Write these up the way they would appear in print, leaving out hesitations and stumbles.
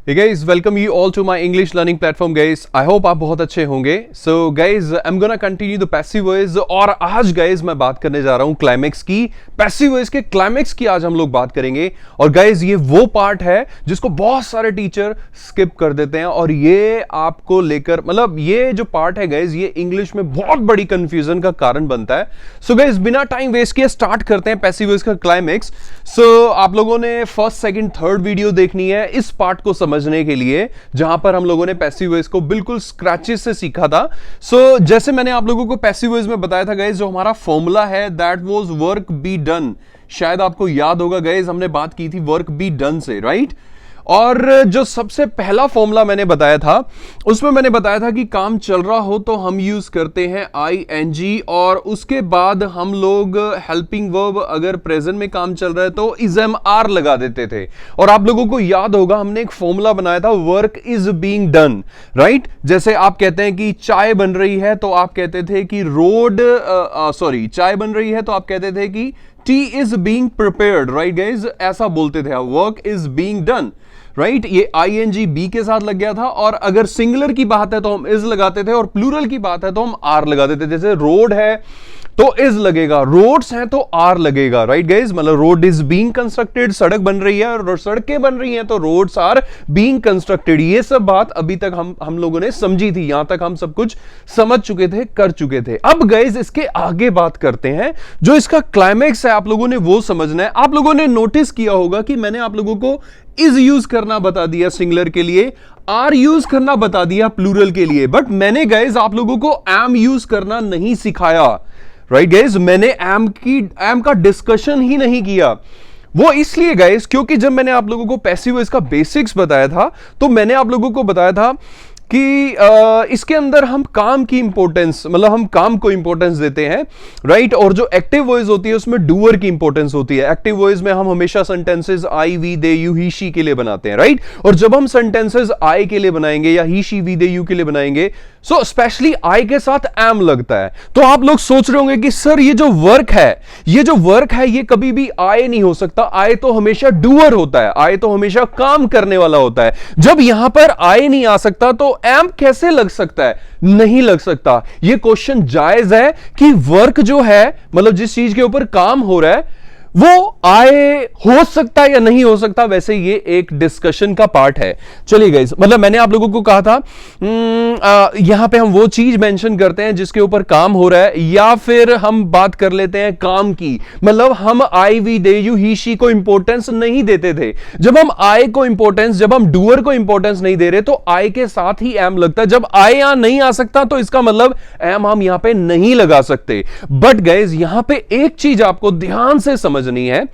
Hey guys, welcome you all to my English learning platform guys. I hope आप बहुत अच्छे होंगे. So guys, I'm gonna continue the passive voice और आज guys मैं बात करने जा रहा हूँ क्लाइमेक्स की. पैसिव वॉइस के क्लाइमेक्स की आज हम लोग बात करेंगे. और गाइज ये वो पार्ट है जिसको बहुत सारे टीचर स्किप कर देते हैं और ये आपको लेकर मतलब ये जो पार्ट है गाइज ये इंग्लिश में बहुत बड़ी कंफ्यूजन का कारण बनता है. सो गाइज बिना टाइम वेस्ट किए स्टार्ट करते हैं पैसिव वॉइस का क्लाइमेक्स. सो आप लोगों ने फर्स्ट सेकंड थर्ड वीडियो देखनी है इस पार्ट को समझने के लिए जहां पर हम लोगों ने पैसिव वॉइस को बिल्कुल स्क्रैचेस से सीखा था. सो जैसे मैंने आप लोगों को पैसिव वॉइस में बताया था गाइज जो हमारा फॉर्मूला है that was work be done. शायद आपको याद होगा गाइज हमने बात की थी वर्क बी डन से, राइट. और जो सबसे पहला फॉर्मूला मैंने बताया था उसमें मैंने बताया था कि काम चल रहा हो तो हम यूज करते हैं ing और उसके बाद हम लोग हेल्पिंग वर्ब अगर प्रेजेंट में काम चल रहा है तो इज एम आर लगा देते थे. और आप लोगों को याद होगा हमने एक फॉर्मूला बनाया था work is being done, right. जैसे आप कहते हैं कि चाय बन रही है तो आप कहते थे कि चाय बन रही है तो आप कहते थे कि T is being prepared, right guys. ऐसा बोलते थे work is being done, right. ये ing बी के साथ लग गया था. और अगर सिंगुलर की बात है तो हम इज लगाते थे और प्लूरल की बात है तो हम आर लगा देते थे. जैसे रोड है तो इज लगेगा, रोड्स हैं तो आर लगेगा, राइट गाइज. मतलब रोड इज बीइंग कंस्ट्रक्टेड, सड़क बन रही है और सड़कें बन रही हैं तो रोड्स आर बीइंग कंस्ट्रक्टेड. ये सब बात अभी तक हम लोगों ने समझी थी. यहां तक हम सब कुछ समझ चुके थे, कर चुके थे. अब गाइज इसके आगे बात करते हैं. जो इसका क्लाइमेक्स है आप लोगों ने वो समझना है. आप लोगों ने नोटिस किया होगा कि मैंने आप लोगों को इज यूज करना बता दिया सिंगुलर के लिए, आर यूज करना बता दिया प्लूरल के लिए, बट मैंने गाइज आप लोगों को एम यूज करना नहीं सिखाया, राइट गाइज. मैंने एम का डिस्कशन ही नहीं किया. वो इसलिए गाइज क्योंकि जब मैंने आप लोगों को पैसिव वॉइस का बेसिक्स बताया था तो मैंने आप लोगों को बताया था कि इसके अंदर हम काम की इंपॉर्टेंस मतलब हम काम को इंपॉर्टेंस देते हैं, राइट. और जो एक्टिव वॉइस होती है उसमें डूअर की इंपॉर्टेंस होती है. एक्टिव वॉइस में हम हमेशा sentences I we they you he she के लिए बनाते हैं, राइट. और जब हम सेंटेंसेस आई के लिए बनाएंगे या ही शी वी दे यू के लिए बनाएंगे सो स्पेशली आई के साथ एम लगता है. तो आप लोग सोच रहे होंगे कि सर ये जो वर्क है ये कभी भी आए नहीं हो सकता. आए तो हमेशा डूअर होता है, आए तो हमेशा काम करने वाला होता है. जब यहां पर आए नहीं आ सकता तो एम कैसे लग सकता है? नहीं लग सकता. यह क्वेश्चन जायज है कि वर्क जो है मतलब जिस चीज के ऊपर काम हो रहा है वो आए हो सकता है या नहीं हो सकता. वैसे ये एक डिस्कशन का पार्ट है. चलिए गाइस, मतलब मैंने आप लोगों को कहा था यहां पे हम वो चीज मेंशन करते हैं जिसके ऊपर काम हो रहा है या फिर हम बात कर लेते हैं काम की. मतलब हम I we they you he she को इंपॉर्टेंस नहीं देते थे. जब हम आई को इंपॉर्टेंस जब हम डूअर को इंपॉर्टेंस नहीं दे रहे तो आई के साथ ही एम लगता है. जब आई यहां नहीं आ सकता तो इसका मतलब एम हम यहां पे नहीं लगा सकते. बट गाइस यहां पे एक चीज आपको ध्यान से समझनी है.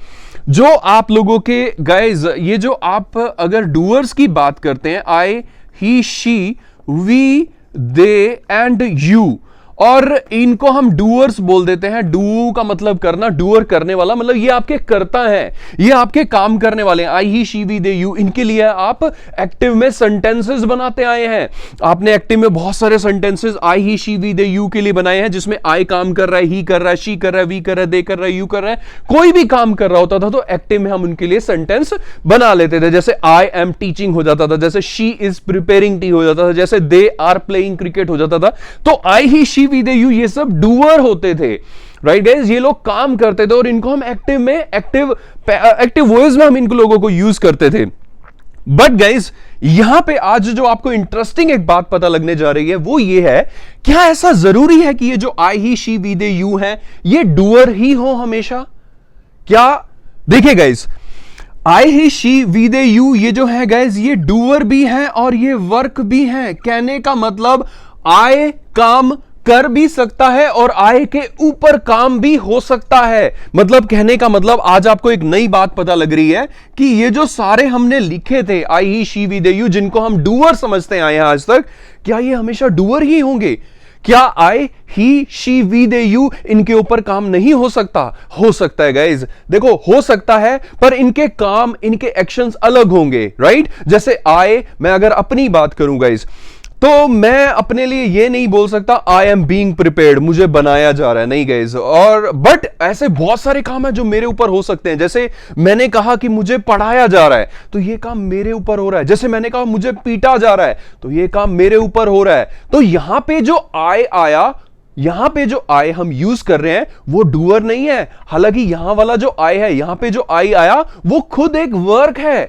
जो आप लोगों के गाइज ये जो आप अगर डूअर्स की बात करते हैं I he she we they and you और इनको हम डूअर्स बोल देते हैं. डू का मतलब करना, डूअर करने वाला, मतलब ये आपके कर्ता हैं, ये आपके काम करने वाले हैं. I he she we they you इनके लिए आप एक्टिव में सेंटेंसेस बनाते आए हैं. आपने एक्टिव में बहुत सारे sentences I he she we they you के लिए बनाए हैं जिसमें आई काम कर रहा है, ही कर रहा है, शी कर रहा है, वी कर रहा है, दे कर रहा है, यू कर रहा है. कोई भी काम कर रहा होता था तो एक्टिव में हम उनके लिए सेंटेंस बना लेते थे. जैसे आई एम टीचिंग हो जाता था, जैसे शी इज प्रिपेयरिंग टी हो जाता था, जैसे दे आर प्लेइंग क्रिकेट हो जाता था. तो आई he she we they you ये सब डूअर होते थे, राइट गाइस. ये लोग काम करते थे और इनको हम एक्टिव में एक्टिव वॉइस में हम इनको लोगों को यूज करते थे. बट गाइस यहां पे आज जो आपको इंटरेस्टिंग एक बात पता लगने जा रही है वो ये है, क्या ऐसा जरूरी है कि ये जो I he she we they you है ये डूअर ही हो हमेशा? क्या देखिए guys I he she we they you ये जो है गाइस ये डूअर भी है और ये वर्क भी है. कहने का मतलब आई काम कर भी सकता है और आय के ऊपर काम भी हो सकता है. मतलब कहने का मतलब आज आपको एक नई बात पता लग रही है कि ये जो सारे हमने लिखे थे आई he she we they you जिनको हम डूअर समझते आए हैं आज तक, क्या ये हमेशा डूअर ही होंगे? क्या आई he she we they you इनके ऊपर काम नहीं हो सकता? हो सकता है गाइज. देखो हो सकता है पर इनके काम इनके एक्शंस अलग होंगे, राइट. जैसे मैं अगर अपनी बात करूं गाइज तो मैं अपने लिए ये नहीं बोल सकता आई एम बीइंग प्रिपेयर्ड, मुझे बनाया जा रहा है, नहीं गाइस। और बट ऐसे बहुत सारे काम हैं जो मेरे ऊपर हो सकते हैं। जैसे मैंने कहा कि मुझे पढ़ाया जा रहा है, तो ये काम मेरे ऊपर हो रहा है। जैसे मैंने कहा मुझे पीटा जा रहा है, तो ये काम मेरे ऊपर हो रहा है। तो यहां पे जो आई आया, यहां पे जो आई हम यूज कर रहे हैं वो डूअर नहीं है। हालांकि यहां वाला जो आई है, यहां पे जो आई आया वो खुद एक वर्क है,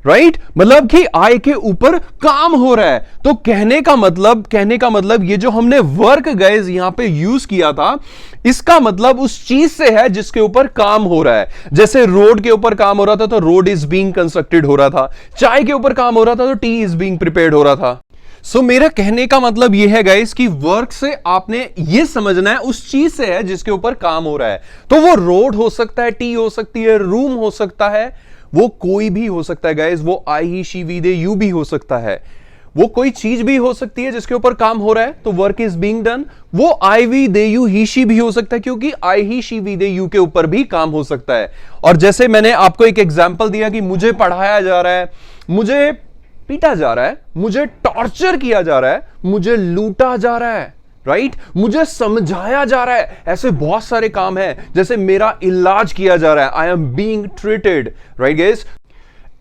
राइट मतलब कि आई के ऊपर काम हो रहा है। तो कहने का मतलब ये जो हमने वर्क गाइस यहां पे यूज किया था, इसका मतलब उस चीज से है जिसके ऊपर काम हो रहा है। जैसे रोड के ऊपर काम हो रहा था तो रोड इज बीइंग कंस्ट्रक्टेड हो रहा था, चाय के ऊपर काम हो रहा था तो टी इज बीइंग प्रिपेयर्ड हो रहा था। सो मेरा कहने का मतलब यह है गाइस कि वर्क से आपने यह समझना है उस चीज से है जिसके ऊपर काम हो रहा है। तो वो रोड हो सकता है, टी हो सकती है, रूम हो सकता है, वो कोई भी हो सकता है गाइस। वो आई he she we they you भी हो सकता है, वो कोई चीज भी हो सकती है जिसके ऊपर काम हो रहा है, तो वर्क इज बीइंग डन। वो I we they you he she भी हो सकता है, क्योंकि I he she we they you के ऊपर भी काम हो सकता है। और जैसे मैंने आपको एक एग्जांपल दिया कि मुझे पढ़ाया जा रहा है, मुझे पीटा जा रहा है, मुझे टॉर्चर किया जा रहा है, मुझे लूटा जा रहा है, राइट मुझे समझाया जा रहा है। ऐसे बहुत सारे काम हैं। जैसे मेरा इलाज किया जा रहा है, I am being treated, right guys.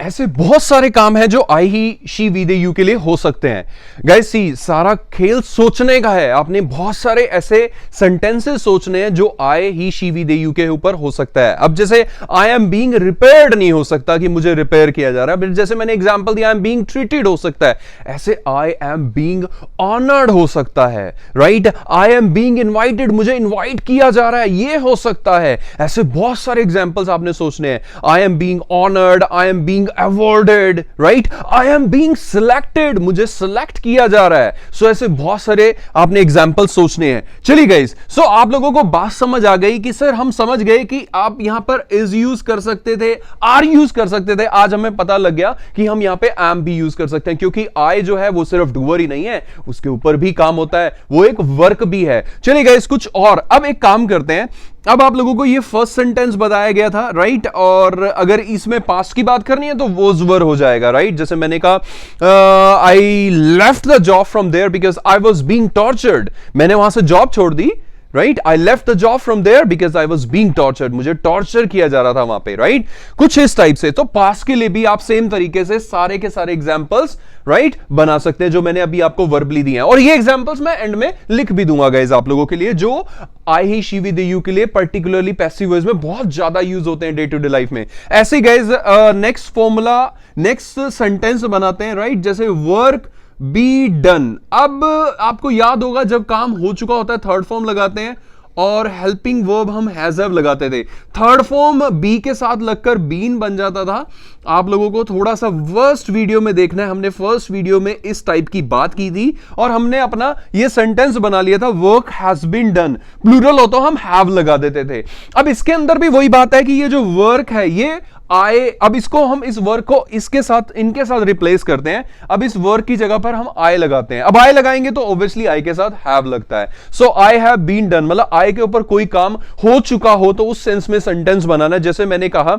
ऐसे बहुत सारे काम हैं जो I he she we they you के लिए हो सकते हैं। गाइस सी सारा खेल सोचने का है। आपने बहुत सारे ऐसे सेंटेंसेस सोचने हैं जो I he she we they you के ऊपर हो सकता है। अब जैसे आई एम बीइंग रिपेयर्ड नहीं हो सकता कि मुझे रिपेयर किया जा रहा है, जैसे मैंने एग्जांपल दिया आई एम बीइंग ट्रीटेड हो सकता है। ऐसे आई एम बीइंग ऑनर्ड हो सकता है, right I am being invited, मुझे इनवाइट किया जा रहा है, ये हो सकता है। ऐसे बहुत सारे एग्जांपल्स आपने सोचने हैं। आई am being honoured, I am being awarded, right? I am being selected, मुझे select किया जा रहा है। सो ऐसे बहुत सारे आपने एग्जाम्पल सोचने हैं। चलिए गाइस, सो आप लोगों को बात समझ आ गई कि सर हम समझ गए कि आप यहां पर is यूज कर सकते थे, are यूज कर सकते थे। आज हमें पता लग गया कि हम यहां पे am भी यूज कर सकते हैं, क्योंकि I जो है वो सिर्फ डूअर ही नहीं है, उसके ऊपर भी काम होता है, वो एक वर्क भी है। चलिए गाइस कुछ और अब एक काम करते हैं। अब आप लोगों को ये फर्स्ट सेंटेंस बताया गया था, राइट और अगर इसमें पास्ट की बात करनी है तो वॉज वर हो जाएगा, राइट जैसे मैंने कहा I left the job from there because I was being tortured, मैंने वहां से जॉब छोड़ दी, right I left the job from there because I was being tortured, मुझे टॉर्चर किया जा रहा था वहां पे, राइट कुछ इस टाइप से। तो पास्ट के लिए भी आप सेम तरीके से सारे के सारे एग्जांपल्स राइट बना सकते हैं जो मैंने अभी आपको वर्बली दिए हैं। और ये एग्जांपल्स मैं एंड में लिख भी दूंगा गाइस आप लोगों के लिए, जो I he she we they you के लिए पर्टिकुलरली पैसिव वॉइस में बहुत ज्यादा यूज होते हैं डे टू डे लाइफ में। ऐसे guys next formula, next sentence बनाते हैं, राइट जैसे वर्क बी डन। अब आपको याद होगा जब काम हो चुका होता है थर्ड फॉर्म लगाते हैं और हेल्पिंग वर्ब हम हैज हैव लगाते थे। थर्ड फॉर्म बी के साथ लगकर बीन बन जाता था। आप लोगों को थोड़ा सा फर्स्ट वीडियो में देखना है, हमने फर्स्ट वीडियो में इस टाइप की बात की थी और हमने अपना ये सेंटेंस बना लिया था work has been done. Plural हो तो हम हैव लगा देते थे। अब इसके अंदर भी वही बात है कि ये जो वर्क है ये आए, अब इसको हम इस वर्क को इसके साथ इनके साथ रिप्लेस करते हैं। अब इस वर्क की जगह पर हम आई लगाते हैं। अब आई लगाएंगे तो ऑब्वियसली आई के साथ हैव लगता है। सो आई हैव बीन डन मतलब आई के ऊपर कोई काम हो चुका हो तो उस सेंस में सेंटेंस बनाना है। जैसे मैंने कहा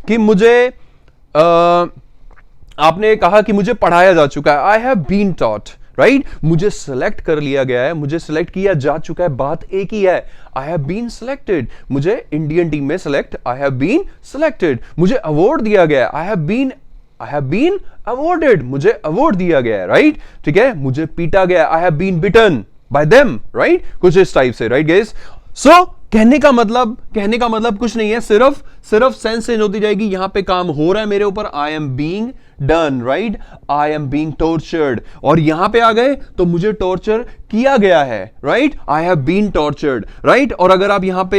कि मुझे आपने कहा कि मुझे पढ़ाया जा चुका है, I have been taught, right मुझे सिलेक्ट कर लिया गया है, मुझे सिलेक्ट किया जा चुका है, बात एक ही है आई हैव बीन सिलेक्टेड। मुझे इंडियन टीम में select, I have been selected. मुझे अवार्ड दिया गया है, आई हैव बीन अवॉर्डेड, मुझे अवार्ड दिया गया है, राइट ठीक है। मुझे पीटा गया, I have been beaten by them, right कुछ इस टाइप से, राइट गाइस। सो कहने का मतलब कुछ नहीं है, सिर्फ सेंस चेंज होती जाएगी। यहां पे काम हो रहा है मेरे ऊपर, आई am being done, right I am being tortured, और यहां पे आ गए तो मुझे टॉर्चर किया गया है, right I have been tortured, right. और अगर आप यहां पे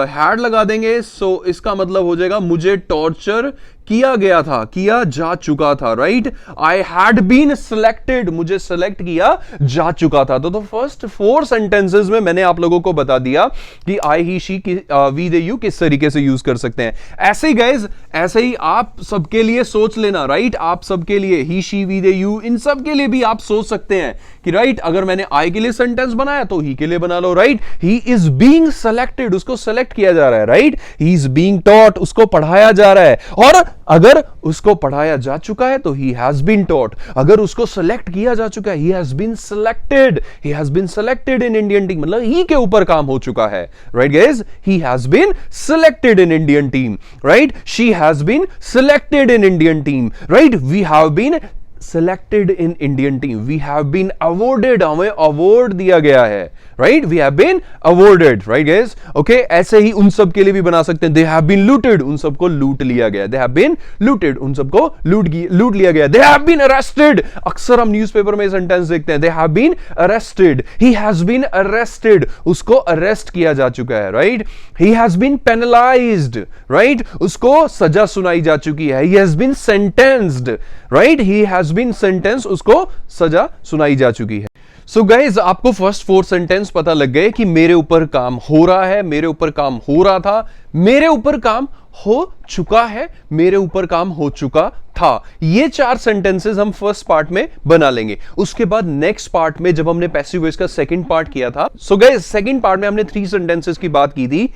हैड लगा देंगे सो इसका मतलब हो जाएगा मुझे टॉर्चर किया गया था, किया जा चुका था, right I had been selected, मुझे सिलेक्ट किया जा चुका था। तो फर्स्ट 4 सेंटेंसेस में मैंने आप लोगों को बता दिया कि आई he she we they you किस तरीके से यूज कर सकते हैं। ऐसे ही गाइज, ऐसे ही आप सबके लिए सोच लेना, राइट आप सबके लिए he she we they you इन सब के लिए भी आप सोच सकते हैं कि राइट अगर मैंने आई के लिए सेंटेंस बनाया तो ही के लिए बना लो, right he is being selected, उसको सेलेक्ट किया जा रहा है, right he is being taught, उसको पढ़ाया जा रहा है। और अगर उसको पढ़ाया जा चुका है तो ही हैज बीन टॉट, अगर उसको सेलेक्ट किया जा चुका है, he has been selected, he has been selected in Indian team, मतलब ही के ऊपर काम हो चुका है, right guys, he has been selected in Indian team, right, she has been selected in Indian team, right, we have been selected in Indian team, we have been awarded, हमें अवार्ड दिया गया है, right, we have been awarded, right guys, okay, ऐसे ही उन सब के लिए भी बना सकते हैं, they have been looted, उन सबको लूट लिया गया, they have been looted, उन सबको लूट लिया गया, they have been arrested, अक्सर हम न्यूज़पेपर में सेंटेंस देखते हैं, they have been arrested, he has been arrested, उसको अरेस्ट किया जा चुका है, right, he has been penalized, right, उसको सजा सुनाई जा चुकी है, he has been sentenced, right, he has been sentenced, उसको सजा सुनाई जा चुकी है। सो गाइज, आपको फर्स्ट 4 सेंटेंस पता लग गए कि मेरे ऊपर काम हो रहा है, मेरे ऊपर काम हो रहा था, मेरे ऊपर काम हो चुका है, मेरे ऊपर काम हो चुका था। ये 4 सेंटेंसेस हम फर्स्ट पार्ट में बना लेंगे। उसके बाद नेक्स्ट पार्ट में जब हमने पैसिव वॉइस का सेकंड पार्ट किया था, सो गाइज सेकंड पार्ट में हमने 3 सेंटेंसेस की बात की थी,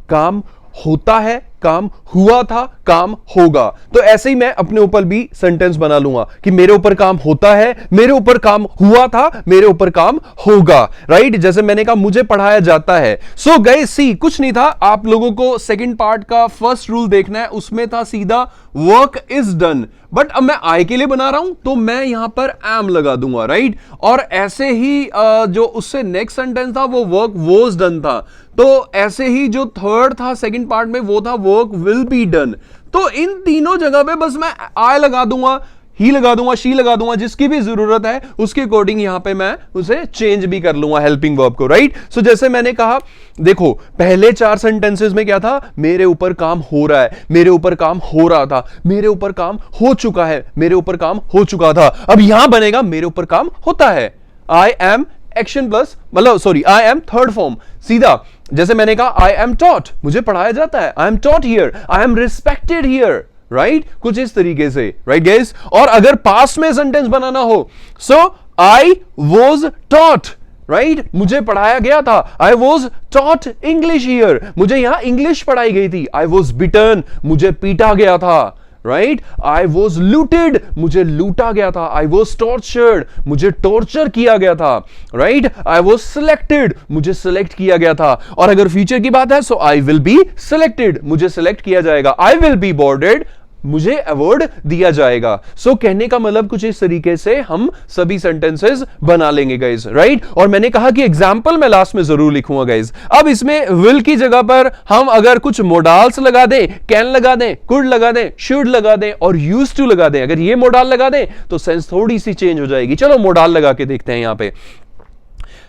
काम होता है, काम हुआ था, काम होगा। तो ऐसे ही मैं अपने ऊपर भी सेंटेंस बना लूंगा कि मेरे ऊपर काम होता है, मेरे ऊपर काम हुआ था, मेरे ऊपर काम होगा, राइट। जैसे मैंने कहा मुझे पढ़ाया जाता है। सो गाइस सी, कुछ नहीं था, आप लोगों को सेकंड पार्ट का फर्स्ट रूल देखना है, उसमें था सीधा वर्क इज डन, बट अब मैं आई के लिए बना रहा हूं तो मैं यहां पर एम लगा दूंगा, राइट। और ऐसे ही जो उससे नेक्स्ट सेंटेंस था वो वर्क वॉज डन था, तो ऐसे ही जो थर्ड था सेकंड पार्ट में वो था वर्क विल बी डन। तो इन तीनों जगह पे बस मैं आई लगा दूंगा, ही लगा दूंगा, शी लगा दूंगा, जिसकी भी जरूरत है उसके अकॉर्डिंग यहां पे मैं उसे चेंज भी कर लूंगा हेल्पिंग वर्ब को, राइट। सो जैसे मैंने कहा, देखो पहले 4 सेंटेंसेस में क्या था, मेरे ऊपर काम हो रहा है, मेरे ऊपर काम हो रहा था, मेरे ऊपर काम हो चुका है, मेरे ऊपर काम हो चुका था। अब यहां बनेगा मेरे ऊपर काम होता है, आई एम एक्शन प्लस, मतलब sorry, I am third form, सीधा। जैसे मैंने कहा आई एम टॉट, मुझे पढ़ाया जाता है, I M taught here, I am respected here, right, कुछ इस तरीके से, राइट गाइस। और अगर पास्ट में सेंटेंस बनाना हो, सो आई वॉज टॉट, राइट, मुझे पढ़ाया गया था, I was taught English here, मुझे यहां इंग्लिश पढ़ाई गई थी। आई वॉज बिटन, मुझे पीटा गया था, राइट। आई वॉज लूटेड, मुझे लूटा गया था। आई वॉज टॉर्चर्ड, मुझे टॉर्चर किया गया था, राइट। आई वॉज सिलेक्टेड, मुझे सिलेक्ट किया गया था। और अगर फ्यूचर की बात है, सो आई विल बी सिलेक्टेड, मुझे सिलेक्ट किया जाएगा। आई विल बी अवॉर्डेड, मुझे अवार्ड दिया जाएगा। सो कहने का मतलब कुछ इस तरीके से हम सभी सेंटेंसेस बना लेंगे गाइज, राइट। और मैंने कहा कि एग्जाम्पल मैं लास्ट में जरूर लिखूंगा गाइज। अब इसमें विल की जगह पर हम अगर कुछ मोडाल्स लगा दें, कैन लगा दें, कुड लगा दें, शुड लगा दें और यूज्ड टू लगा दें, अगर ये मोडाल लगा दें तो सेंस थोड़ी सी चेंज हो जाएगी। चलो मोडाल लगा के देखते हैं यहां पे।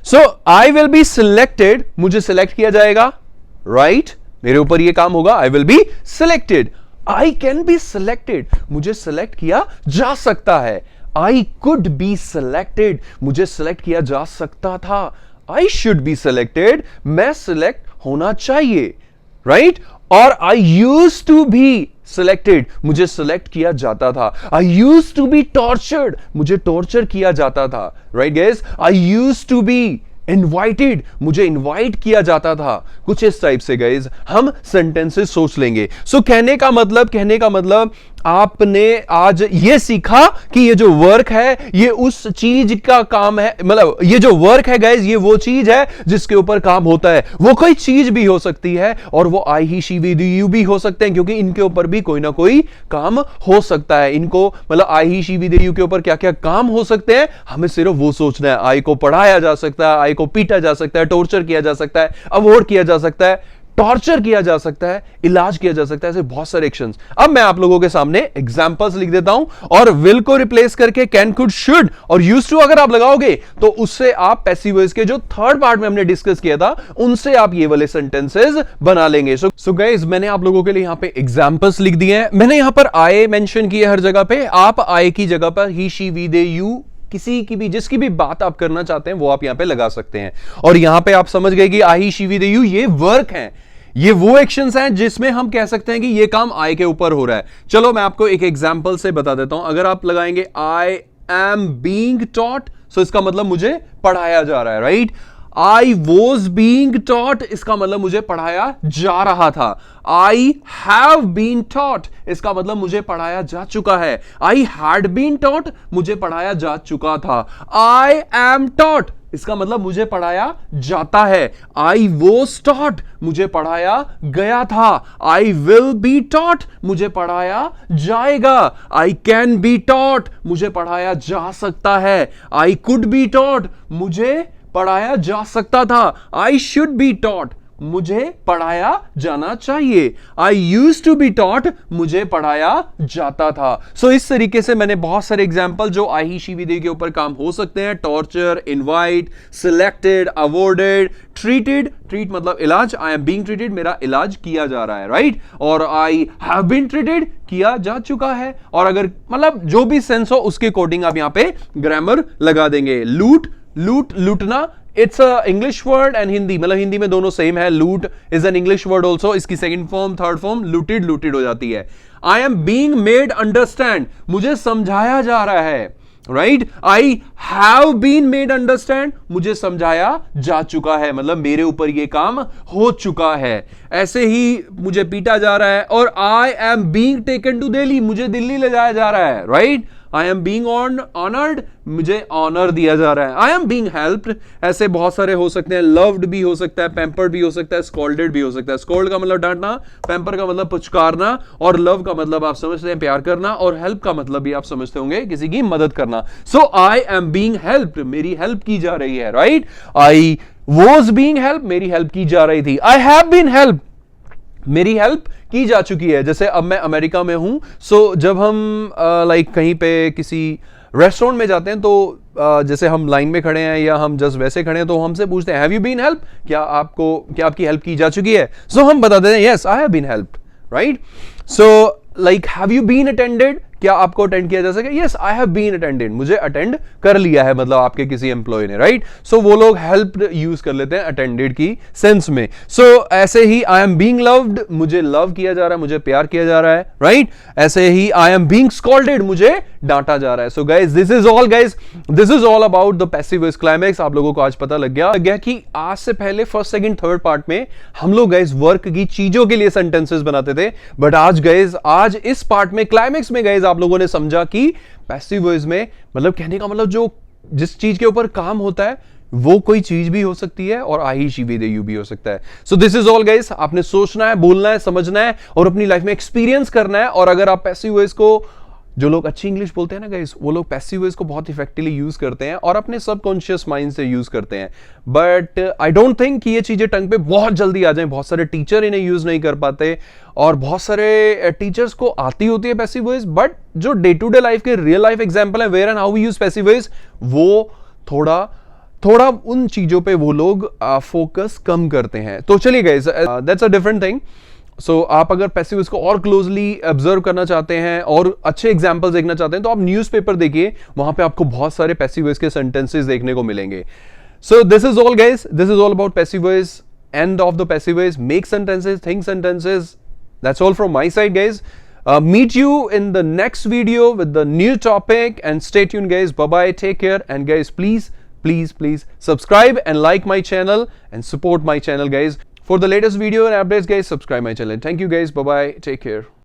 सो आई विल बी सिलेक्टेड, मुझे सिलेक्ट किया जाएगा, राइट, मेरे ऊपर ये काम होगा, I will be selected. I can be selected, मुझे सिलेक्ट किया जा सकता है। आई कुड बी सिलेक्टेड, मुझे सिलेक्ट किया जा सकता था। आई शुड बी सिलेक्टेड, मैं सिलेक्ट होना चाहिए, राइट। और आई यूज टू बी सिलेक्टेड, मुझे सिलेक्ट किया जाता था। आई यूज टू बी टॉर्चर्ड, मुझे टॉर्चर किया जाता था, right guys. I used to be invited, मुझे इनवाइट किया जाता था। कुछ इस टाइप से गाइज हम सेंटेंसेस सोच लेंगे। सो कहने का मतलब आपने आज ये सीखा कि ये जो वर्क है ये उस चीज का काम है, मतलब ये जो वर्क है गाइज ये वो चीज है जिसके ऊपर काम होता है। वो कोई चीज भी हो सकती है और वो आई ही शी वी यू भी हो सकते हैं, क्योंकि इनके ऊपर भी कोई ना कोई काम हो सकता है। इनको मतलब आई ही शी वी यू के ऊपर क्या क्या काम हो सकते हैं, हमें सिर्फ वो सोचना है। आई को पढ़ाया जा सकता है, आई को पीटा जा सकता है, टॉर्चर किया जा सकता है, अवॉर्ड किया जा सकता है, टॉर्चर किया जा सकता है, इलाज किया जा सकता है, ऐसे बहुत सारे एक्शंस। अब मैं आप लोगों के सामने एग्जांपल्स लिख देता हूं और विल को रिप्लेस करके कैन, कुड, शुड और यूज्ड टू अगर आप लगाओगे तो उससे आप पैसिव वॉइस के जो थर्ड पार्ट में हमने डिस्कस किया था उनसे आप ये वाले सेंटेंसेस बना लेंगे। सो गाइस, मैंने आप लोगों के लिए यहां पे एग्जांपल्स लिख दिए हैं। मैंने यहां पर आई मेंशन किए हर जगह पे, आप आई की जगह पर ही, शी, वी, दे, यू, किसी की भी जिसकी भी बात आप करना चाहते हैं वो आप यहां पे लगा सकते हैं। और यहां पे आप समझ गए कि आई, शी, वी, दे, यू ये वर्क है, ये वो एक्शंस हैं जिसमें हम कह सकते हैं कि ये काम आई के ऊपर हो रहा है। चलो मैं आपको एक एग्जांपल से बता देता हूं। अगर आप लगाएंगे आई एम बीइंग टॉट, सो इसका मतलब मुझे पढ़ाया जा रहा है, right. I was being taught, इसका मतलब मुझे पढ़ाया जा रहा था. I have been taught, इसका मतलब मुझे पढ़ाया जा चुका है. I had been taught, मुझे पढ़ाया जा चुका था. I am taught, इसका मतलब मुझे पढ़ाया जाता है. I was taught, मुझे पढ़ाया गया था. I will be taught, मुझे पढ़ाया जाएगा. I can be taught, मुझे पढ़ाया जा सकता है. I could be taught, मुझे पढ़ाया जा सकता था. I should be taught, मुझे पढ़ाया जाना चाहिए. I used to be taught, मुझे पढ़ाया जाता था. So इस तरीके से मैंने बहुत सारे एग्जाम्पल जो आई ही शी वी दे के ऊपर काम हो सकते हैं. Torture, invite, selected, awarded, treated, treat मतलब इलाज. आई एम बीइंग ट्रीटेड, मेरा इलाज किया जा रहा है, राइट. और आई हैव बीन ट्रीटेड, किया जा चुका है. और अगर मतलब जो भी सेंस हो उसके अकॉर्डिंग आप यहां पे ग्रामर लगा देंगे. लूट, लूट, लूटना, it's a English word and Hindi, मतलब हिंदी में दोनों सेम है. Loot is an English word also. इसकी second form, third form looted, looted हो जाती है. I am being made understand, मुझे समझाया जा रहा है, right. I have been made understand, मुझे समझाया जा चुका है, मतलब मेरे ऊपर ये काम हो चुका है. ऐसे ही मुझे पीटा जा रहा है. और I am being taken to Delhi, मुझे दिल्ली ले जाया जा रहा है, right. I am being honoured, मुझे ऑनर दिया जा रहा है. आई एम बीइंग हेल्प्ड, ऐसे बहुत सारे हो सकते हैं. लव्ड भी हो सकता है, पैम्पर्ड भी हो सकता है, स्कॉल्डेड भी हो सकता है. स्कॉल्ड का मतलब डांटना, पैम्पर का मतलब पुचकारना, और लव का मतलब आप समझते हैं प्यार करना, और हेल्प का मतलब भी आप समझते होंगे किसी की मदद करना. सो आई एम बीइंग हेल्प्ड, मेरी हेल्प की जा रही है, right. I was being help, मेरी हेल्प की जा रही थी. आई हैव बीन हेल्प, मेरी हेल्प की जा चुकी है. जैसे अब मैं अमेरिका में हूं, सो जब हम लाइक कहीं पे किसी रेस्टोरेंट में जाते हैं तो जैसे हम लाइन में खड़े हैं या हम जस्ट वैसे खड़े हैं तो हमसे पूछते हैं हैव यू बीन हेल्प, क्या आपकी हेल्प की जा चुकी है. सो हम बता देते हैं yes I have been helped, right. So like have you been attended, क्या आपको अटेंड किया जा सके. Yes I have been attended, मुझे अटेंड कर लिया है, मतलब आपके किसी एम्प्लॉय ने, राइट. सो वो लोग हेल्प्ड यूज कर लेते हैं अटेंडेड की सेंस में. सो ऐसे ही आई एम बीइंग लव्ड, मुझे लव किया जा रहा है, मुझे प्यार किया जा रहा है, राइट. ऐसे ही आई एम बीइंग स्कॉल्डेड, मुझे डांटा जा रहा है. So guys this is all about the passive voice climax. आप लोगों को आज पता लग गया कि आज से पहले फर्स्ट सेकंड थर्ड पार्ट में हम लोग गाइज वर्क की चीजों के लिए सेंटेंसेस बनाते थे, बट आज इस पार्ट में क्लाइमैक्स में गाइज आप लोगों ने समझा कि पैसिव वॉइस में मतलब कहने का मतलब जो जिस चीज के ऊपर काम होता है वो कोई चीज भी हो सकती है और I she we they you भी हो सकता है. So this is all guys. आपने सोचना है, बोलना है, समझना है और अपनी लाइफ में एक्सपीरियंस करना है. और अगर आप पैसिव वॉइस को, जो लोग अच्छी इंग्लिश बोलते हैं ना गाइस, वो लोग पैसिव वॉइस को बहुत इफेक्टिवली यूज करते हैं और अपने सबकॉन्शियस माइंड से यूज करते हैं. बट आई डोंट थिंक कि ये चीजें टंग पे बहुत जल्दी आ जाएं. बहुत सारे टीचर इन्हें यूज नहीं कर पाते और बहुत सारे टीचर्स को आती होती है पैसिव वॉइस, बट जो डे टू डे लाइफ के रियल लाइफ एग्जांपल है where and how we use passive voice, वो थोड़ा उन चीजों पे वो लोग फोकस कम करते हैं. तो चलिए guys, that's a different thing. So आप अगर पैसिव वॉइस को और क्लोजली ऑब्जर्व करना चाहते हैं और अच्छे एग्जांपल्स देखना चाहते हैं तो आप न्यूज़पेपर देखिए, वहां पे आपको बहुत सारे पैसिव वॉइस के सेंटेंसेस देखने को मिलेंगे. So this is all guys, this is all about passive voice, end of the passive voice. Make sentences, think sentences. That's all from my side, guys. Meet you in the next video with the new topic, and stay tuned, guys. Bye bye, take care, and guys, please subscribe and like my channel and support my channel, guys. For the latest video and updates, guys, subscribe my channel. Thank you, guys. Bye bye, take care.